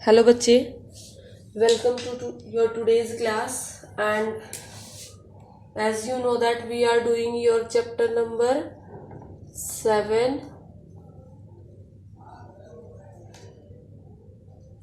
Hello बच्चे, welcome to your today's class. And as you know that we are doing your chapter number 7,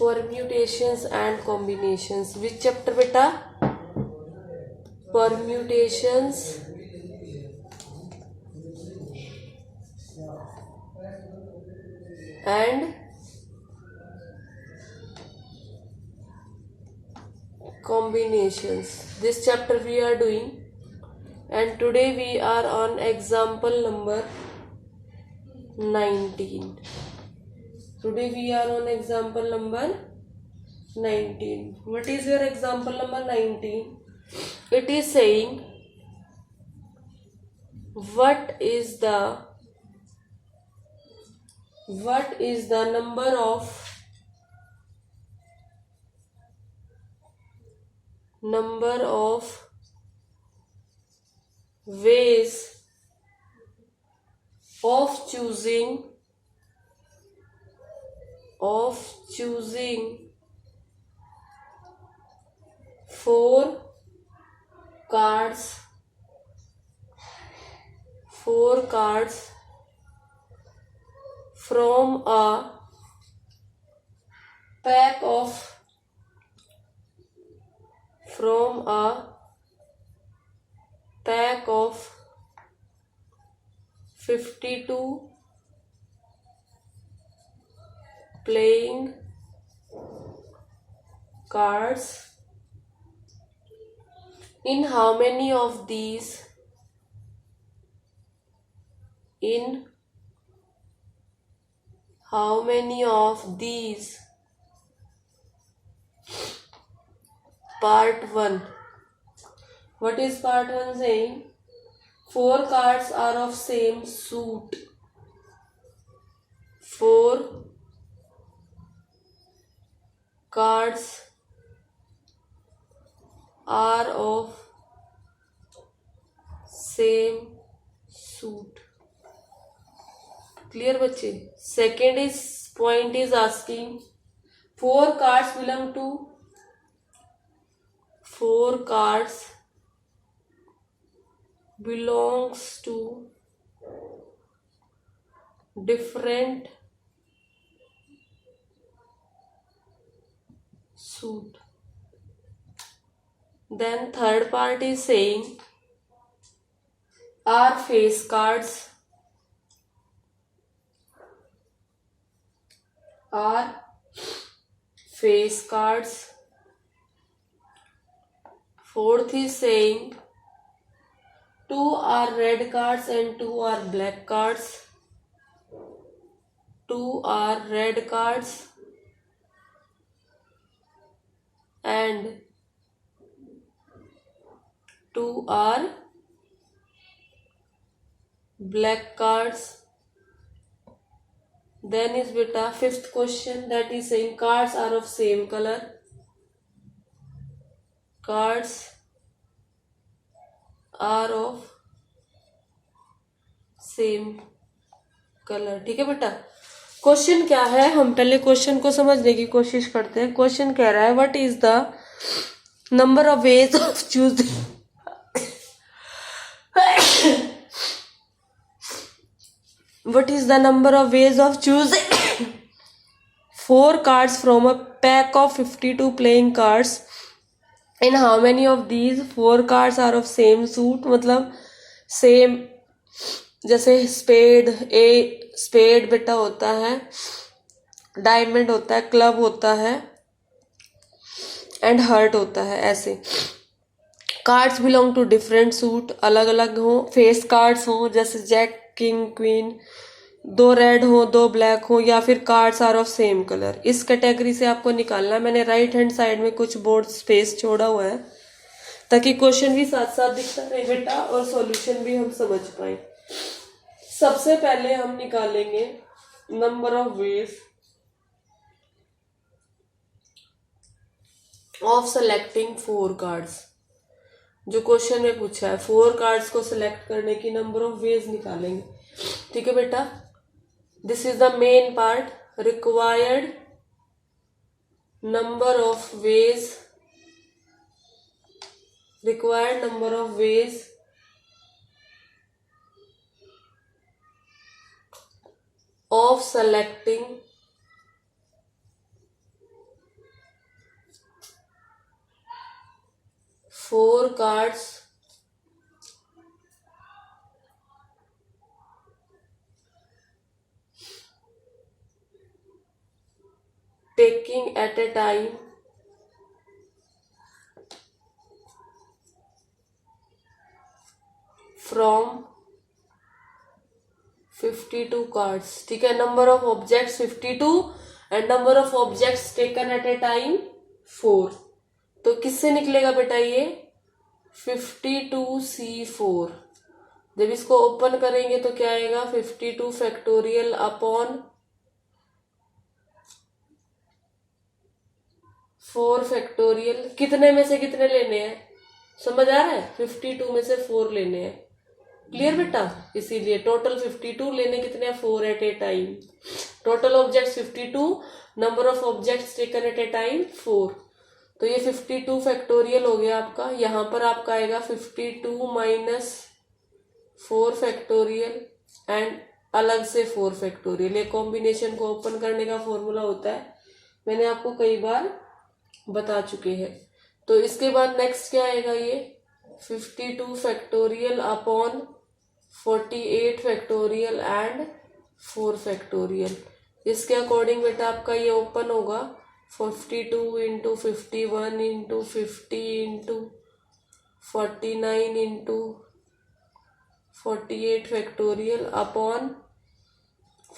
permutations and combinations. Which chapter beta? Permutations and combinations. This chapter we are doing, and today we are on example number 19. Today we are on example number 19. What is your example number 19? It is saying what is the number of ways of choosing four cards from a pack of 52 playing cards. In how many of these part 1. What is part 1 saying? 4 cards are of same suit. 4 cards are of same suit. Clear बच्चे? Second point is asking 4 cards belongs to different suit. Then third part is saying are face cards Fourth is saying 2 are red cards and 2 are black cards. 2 are red cards and 2 are black cards. Then is beta fifth question, that is saying cards are of same color. Cards are of same color. ठीक है बेटा. Question क्या है, हम पहले question को समझने की कोशिश करते हैं. क्वेश्चन कह रहा है what is the number of ways of choosing what is the number of ways of choosing 4 cards from a pack of 52 playing cards. In how many of these 4 cards are of same suit? मतलब same, जैसे spade बेटा होता है, diamond होता है, club होता है and hurt होता है. ऐसे cards belong to different suit, अलग अलग हो. फेस कार्ड्स हो जैसे जैक, किंग, क्वीन, 2 रेड हो 2 ब्लैक हो, या फिर cards are of same colour. इस कैटेगरी से आपको निकालना. मैंने राइट हैंड साइड में कुछ बोर्ड स्पेस छोड़ा हुआ है ताकि क्वेश्चन भी साथ साथ दिखता रहे बेटा और सॉल्यूशन भी हम समझ पाए. सबसे पहले हम निकालेंगे number of ways of selecting 4 cards. जो क्वेश्चन में पूछा है 4 कार्ड्स को सिलेक्ट करने की नंबर ऑफ वेज निकालेंगे. ठीक है बेटा. This is the main part. Required number of ways, required number of ways of selecting four cards taking at a time from 52 cards. ठीक है, number of objects 52 and number of objects taken at a time 4. तो किससे निकलेगा बेटा ये 52C4. जब इसको open करेंगे तो क्या आएगा 52 फैक्टोरियल अपॉन 4 फैक्टोरियल. कितने में से कितने लेने हैं समझ आ रहा है, 52 में से 4 लेने हैं. क्लियर बेटा, इसीलिए टोटल 52 लेने कितने 4 at a time. Total objects 52, number of objects taken at a time 4. तो ये 52 फैक्टोरियल हो गया आपका. यहां पर आपका आएगा 52 माइनस 4 फैक्टोरियल एंड अलग से 4 फैक्टोरियल. ये कॉम्बिनेशन को ओपन करने का फॉर्मूला होता है, मैंने आपको कई बार बता चुके हैं. तो इसके बाद नेक्स्ट क्या आएगा ये 52 factorial upon 48 factorial and 4 factorial. इसके अकॉर्डिंग बेटा आपका ये ओपन होगा 52 into 51 into 50 into 49 into 48 factorial upon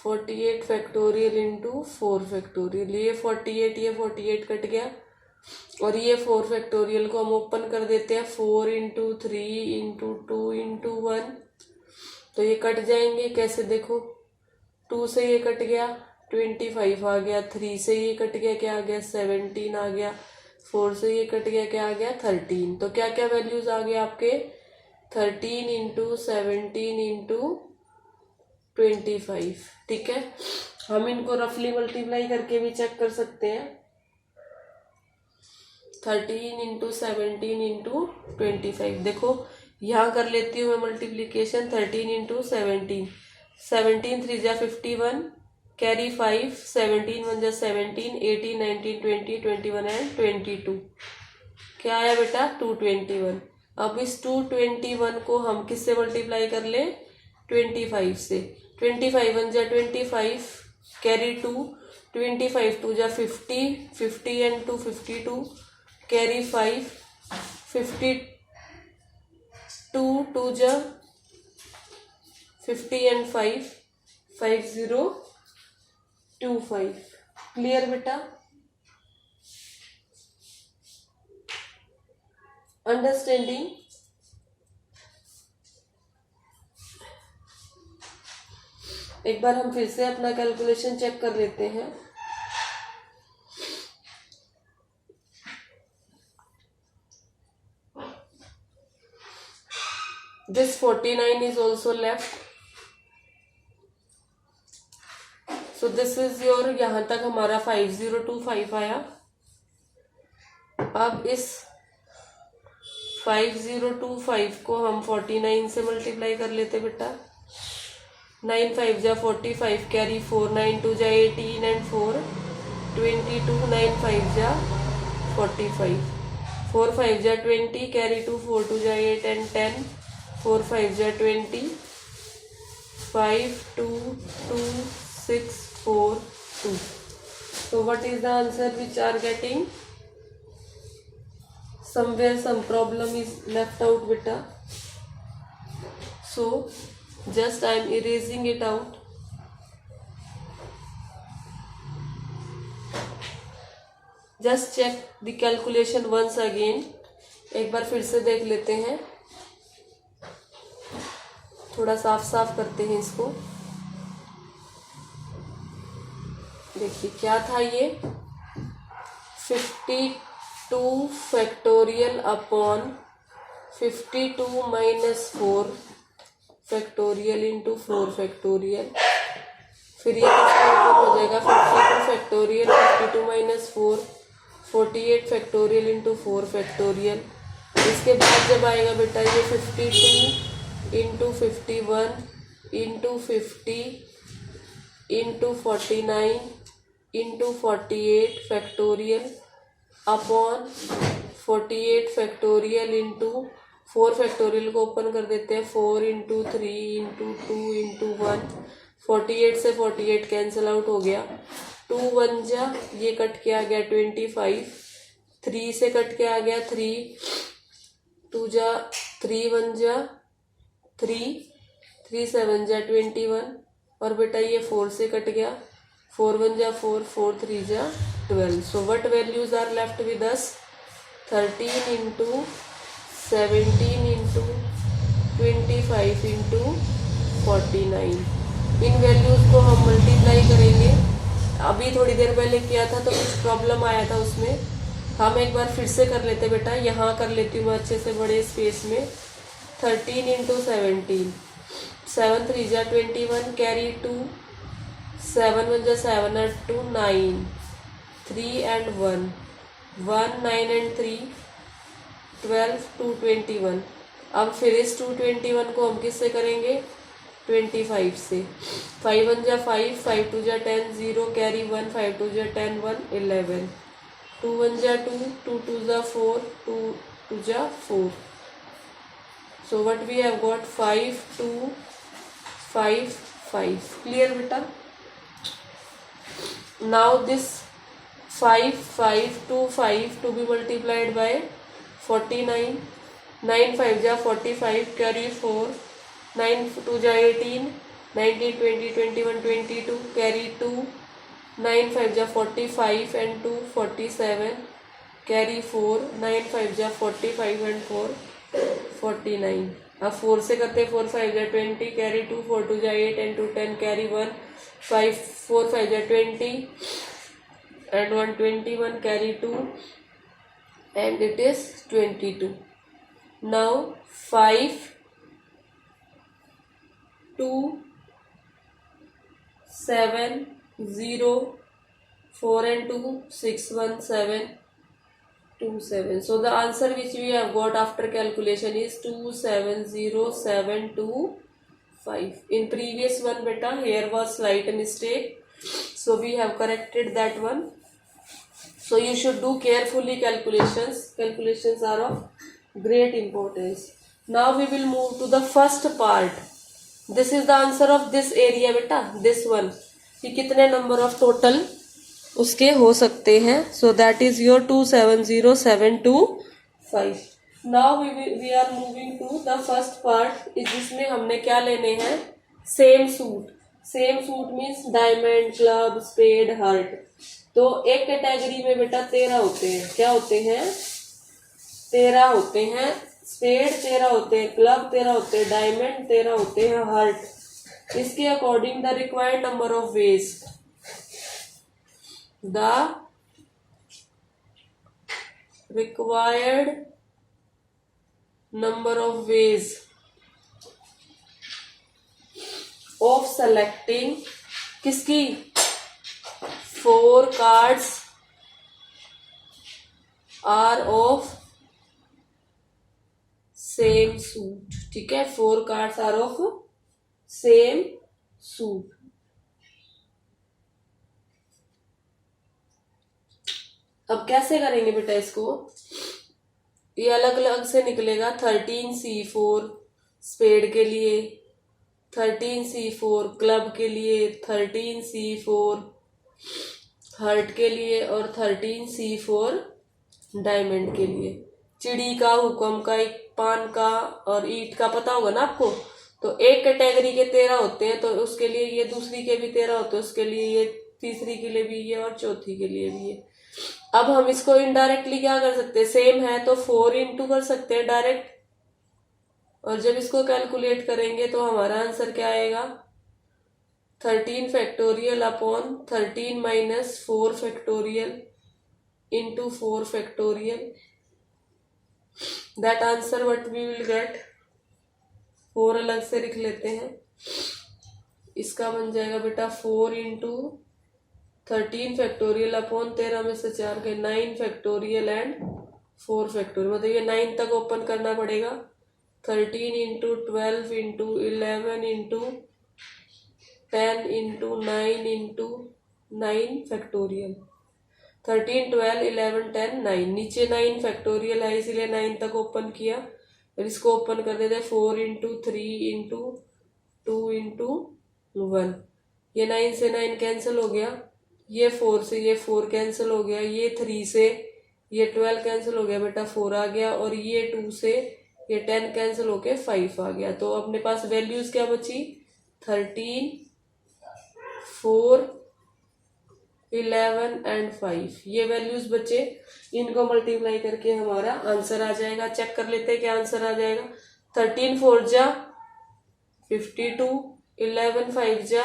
48 factorial into 4 factorial. ये 48 कट गया और ये 4 फैक्टोरियल को हम ओपन कर देते हैं 4 इंटू 3 इंटू 2 इंटू 1. तो ये कट जाएंगे कैसे देखो, 2 से ये कट गया 25 आ गया, 3 से ये कट गया क्या आ गया 17 आ गया, 4 से ये कट गया क्या आ गया 13. तो क्या क्या वैल्यूज आ गए आपके 13 इंटू 17 इंटू 25. ठीक है, हम इनको रफली मल्टीप्लाई करके भी चेक कर सकते हैं. 13 इंटू 17 इंटू 25. देखो यहाँ कर लेती हूँ मैं मल्टीप्लीकेशन 13 इंटू 17. 17 3 जा 51 कैरी 5, 17 1 जा 17, 18 19 20 21 एंड 22. क्या आया बेटा 221. अब इस 221 को हम किससे मल्टीप्लाई कर ले 25 से. 25 1 जा 25 कैरी 2, 25 2 जा 50, 50 एंड 2 52 कैरी 5, 52 2 जा 50 एंड 5 5025. क्लियर बेटा, अंडरस्टैंडिंग. एक बार हम फिर से अपना कैलकुलेशन चेक कर लेते हैं. This 49 is also left. So this is your, यहां तक हमारा 5025 आया. अब इस 5025 को हम 49 से मल्टीप्लाई कर लेते बेटा. 9 5 जा 45 कैरी 4, 9 2 जा 18 एंड 4 22, 9 5 जा 45, 4 5 जा 20 कैरी 2, 4 2 जा 8 एंड 10, 4 5 जा 20, 5 2 2 6 4 2. So what is the answer which are getting? Somewhere some problem is left out beta. So just I am erasing it out. Just check the calculation once again. एक बार फिर से देख लेते हैं, थोड़ा साफ साफ करते हैं इसको. देखिए क्या था ये 52 factorial upon 52 minus 4 factorial into 4 factorial. फिर ये किसका ओपन हो जाएगा 52 factorial 52 minus 4 48 factorial into 4 factorial. इसके बाद जब आएगा बेटा ये 52 into 51 into 50 into 49 into 48 factorial upon 48 factorial into 4 factorial को ओपन कर देते हैं, 4 इंटू 3 इंटू 2 इंटू 1। 48 से 48 कैंसिल आउट हो गया, 2 1 जा ये कट के आ गया 25, 3 से कट के आ गया 3, 2 जा 3 1 जा 3, 3 7 जा 21 और बेटा ये 4 से कट गया, 4 1 जा 4, 4 3 जा 12। So what values are left with us? 13 into 17 into 25 into 49। इन वैल्यूज को हम मल्टीप्लाई करेंगे। अभी थोड़ी देर पहले किया था तो कुछ प्रॉब्लम आया था उसमें, हम एक बार फिर से कर लेते बेटा। यहाँ कर लेती हूँ मैं अच्छे से बड़े स्पेस में। 13 इंटू 17, 7 3 जा 21 कैरी 2, 7 1 जा 7 और 2 9, 3 and 1, 1 9 and 3 12 2 21। अब फिर इस 221 को हम किससे करेंगे? 25 से। 5 1 जा 5, 5 2 जा 10, 0 कैरी 1, 5 2 जा 10 1 11, 2 1 जा 2, 2 2 जा 4, 2 2 जा 4। So what we have got 5 2 5 5। Clear बेटा? Now this 5 5 2 5 to be multiplied by 49, 9 5 जा 45 carry 4, 9 2 जा 18, 19 20 21 22 carry 2, 9 5 जा 45 and 2 47 carry 4, 9 5 जा 45 and 4 49। अब 4 से करते 4 5 जा 20 कैरी 2, 4 2 जा 8 and 2 10 कैरी 1, 5 4 5 जा 20 and 1 21 carry 2 and it is 22। Now 5 2 7 0 4 and 2 6 1 7 2 7। So the answer which we have got after calculation is 270,725। In previous one beta here was slight mistake, so we have corrected that one। So you should do carefully calculations. Calculations are of great importance. Now we will move to the first part. This is the answer of this area beta, this one। कि कितने number of total उसके हो सकते हैं। So that is your 270,725। Now we are moving to the first part, जिसमें हमने क्या लेने हैं? Same suit। Same suit means diamond, club, spade, heart। तो एक कैटेगरी में बेटा 13 होते हैं। क्या होते हैं? 13 होते हैं। स्पेड 13 होते हैं, क्लब 13 होते हैं, डायमंड 13 होते हैं, हार्ट। इसके according the required number of ways, the required number of ways of selecting किसकी? 4 cards are of same suit. ठीक है, 4 cards are of same suit. अब कैसे करेंगे बेटा इसको? ये अलग अलग से निकलेगा। 13C4 स्पेड के लिए, 13C4 क्लब के लिए, 13C4 हार्ट के लिए और 13C4 डायमंड के लिए। चिड़ी का, हुक्म का, एक पान का और ईट का पता होगा ना आपको। तो एक कैटेगरी के 13 होते हैं, तो उसके लिए ये दूसरी के भी 13 होते हैं, उसके लिए ये तीसरी के लिए भी ये और चौथी के लिए भी ये। अब हम इसको इनडायरेक्टली क्या कर सकते हैं? सेम है तो 4 इंटू कर सकते हैं डायरेक्ट, और जब इसको कैलकुलेट करेंगे तो हमारा आंसर क्या आएगा? 13 factorial upon 13 minus 4 factorial into 4 factorial. That answer what we will get. 4 अलग से लिख लेते हैं। इसका बन जाएगा बेटा 4 इंटू 13 फैक्टोरियल अपॉन 13 में से 4 गए 9 फैक्टोरियल एंड 4 फैक्टोरियल, मतलब ये 9 तक ओपन करना पड़ेगा। 13 into 12 into 11 into 10 into 9 into 9 factorial. 13 12 11 10 9, नीचे 9 फैक्टोरियल है इसीलिए 9 तक ओपन किया। और इसको ओपन कर देते 4 इंटू 3 इंटू 2 इंटू 1। ये 9 से 9 कैंसिल हो गया, ये 4 से ये 4 कैंसिल हो गया, ये 3 से ये 12 कैंसिल हो गया बेटा 4 आ गया, और ये 2 से ये 10 कैंसिल होके 5 आ गया। तो अपने पास वैल्यूज क्या बची 13 4 11 एंड 5, ये वैल्यूज बचे। इनको मल्टीप्लाई करके हमारा आंसर आ जाएगा। चेक कर लेते हैं क्या आंसर आ जाएगा। 13 4 जा 52, 11 5 जा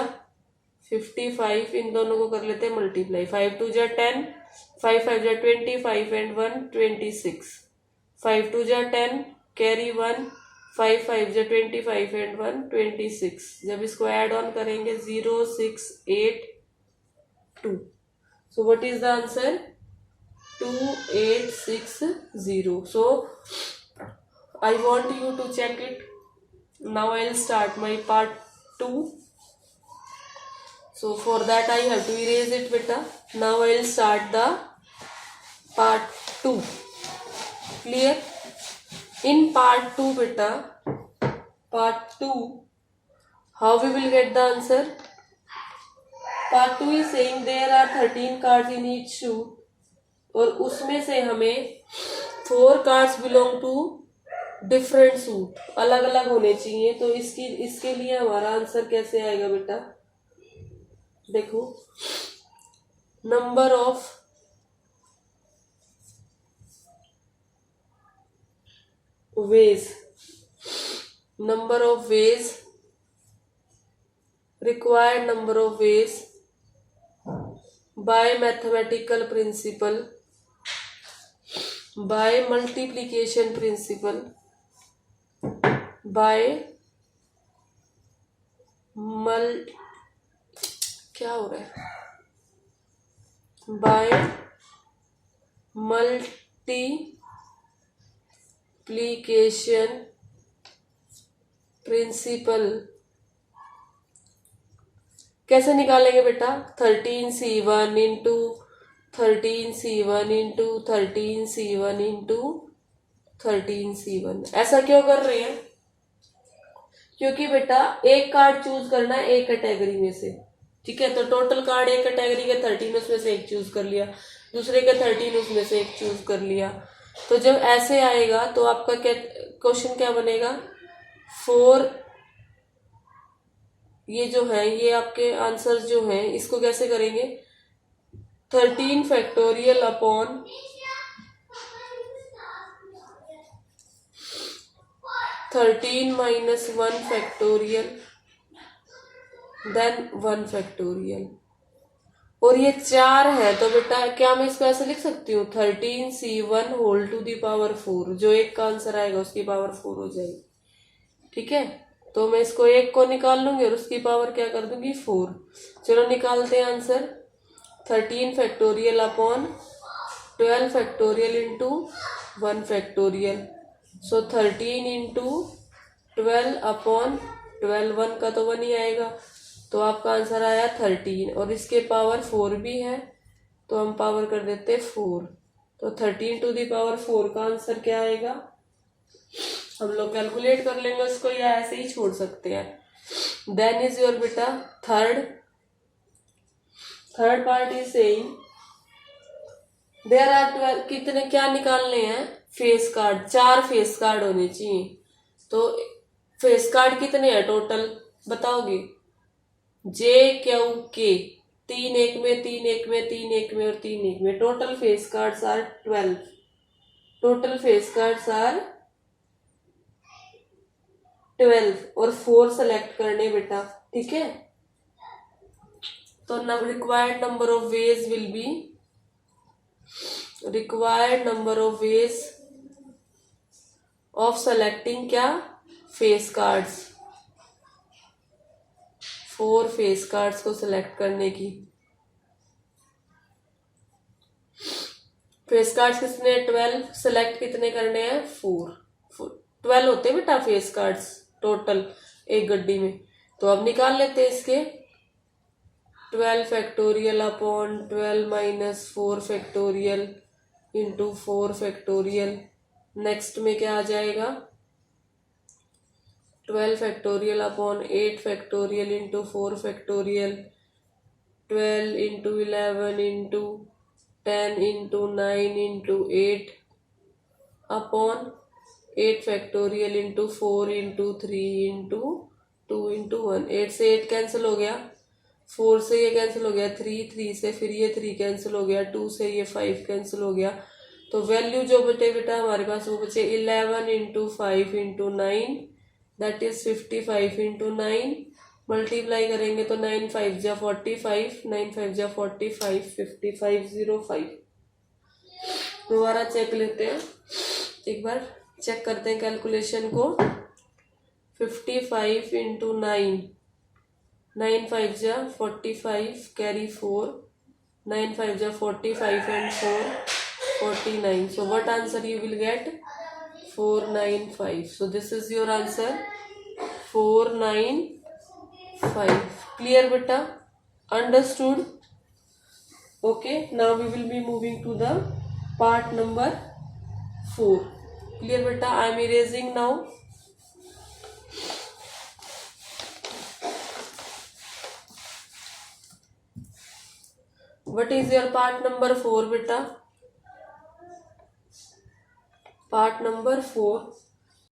55, इन दोनों को कर लेते हैं मल्टीप्लाई। 5 2 जा 10, 5 5 जा 20, 5 एंड 1 26, 5 2 जा 10 कैरी 1, 5 5 जा 25 एंड 1 26। जब इसको ऐड ऑन करेंगे 0 6 8 2। So what is the answer? 2860. So I want you to check it. Now I'll start my part 2. So for that I have to erase it beta. Now I'll start the part 2. Clear? In part 2 beta, part 2, how we will get the answer? Part 2 is saying there are 13 cards in each suit, और उसमें से हमें 4 cards belong to different suit, अलग अलग होने चाहिए। तो इसके लिए हमारा आंसर कैसे आएगा बेटा, देखो number of ways, required number of ways by mathematical principle, by multiplication principle, by क्या हो रहा है, by multiplication principle। कैसे निकालेंगे बेटा, 13C1 into 13C1 into 13C1 into 13C1। ऐसा क्यों कर रहे हैं, क्योंकि बेटा एक कार्ड चूज करना है एक कैटेगरी में से, ठीक है। तो टोटल कार्ड एक कैटेगरी के 13 उसमें से एक चूज कर लिया, दूसरे के 13 उसमें से एक चूज कर लिया। तो जब ऐसे आएगा तो आपका क्वेश्चन क्या बनेगा, 4, ये जो है ये आपके आंसर जो है इसको कैसे करेंगे, 13 factorial upon 13 minus 1 factorial then 1 factorial. और ये 4 है तो बेटा क्या मैं इसको ऐसे लिख सकती हूँ 13C1 whole to the power 4, जो एक का आंसर आएगा उसकी पावर 4 हो जाएगी, ठीक है। तो मैं इसको एक को निकाल लूंगी और उसकी पावर क्या कर दूंगी 4। चलो निकालते हैं answer, 13 factorial upon 12 factorial into 1 factorial. So 13 into 12 upon 12, 1 का तो 1 ही आएगा, तो आपका आंसर आया 13, और इसके पावर 4 भी है तो हम पावर कर देते 4। तो 13 टू दी पावर 4 का आंसर क्या आएगा, हम लोग कैलकुलेट कर लेंगे उसको या ऐसे ही छोड़ सकते हैं। देन इज योर बेटा third part is saying there are 12, कितने क्या निकालने हैं, फेस कार्ड, 4 फेस कार्ड होने चाहिए। तो फेस कार्ड कितने हैं टोटल बताओगे, JQK, 3 एक में 3 एक में 3 एक में और 3 एक में, total face cards are 12, total face cards are 12 और 4 सेलेक्ट करने बेटा, ठीक है। तो required number of ways will be, required number of ways of selecting क्या, फेस कार्ड्स, 4 फेस कार्ड्स को सिलेक्ट करने की। फेस कार्ड्स कितने 12, सेलेक्ट कितने करने हैं 4, 12 होते हैं बेटा फेस कार्ड्स टोटल एक गड्डी में। तो अब निकाल लेते हैं इसके 12 factorial upon 12 minus 4 factorial into 4 factorial. Next में क्या आ जाएगा 12 factorial upon 8 factorial into 4 factorial, 12 into 11 into 10 into 9 into 8 upon 8 factorial into 4 into 3 into 2 into 1। 8 से 8 कैंसिल हो गया, 4 से ये कैंसिल हो गया, 3 से फिर ये 3 कैंसिल हो गया, 2 से ये 5 कैंसिल हो गया। तो वैल्यू जो बचे बेटा हमारे पास वो बचे 11 into 5 into 9 that is 55 into 9। Multiply करेंगे तो 9 5 जा 45, 9 5 जा 45, 5505। दोबारा चेक लेते हैं, एक बार चेक करते हैं कैलकुलेशन को। 55 इंटू 9, 9 5 जा 45 कैरी 4, 9 5 जा 45 and 4 49। So what answer you will get 495. So this is your answer 495. Clear beta? Understood? Okay, now we will be moving to the part number 4. Clear beta? I am erasing now. What is your part number 4 beta? Part number 4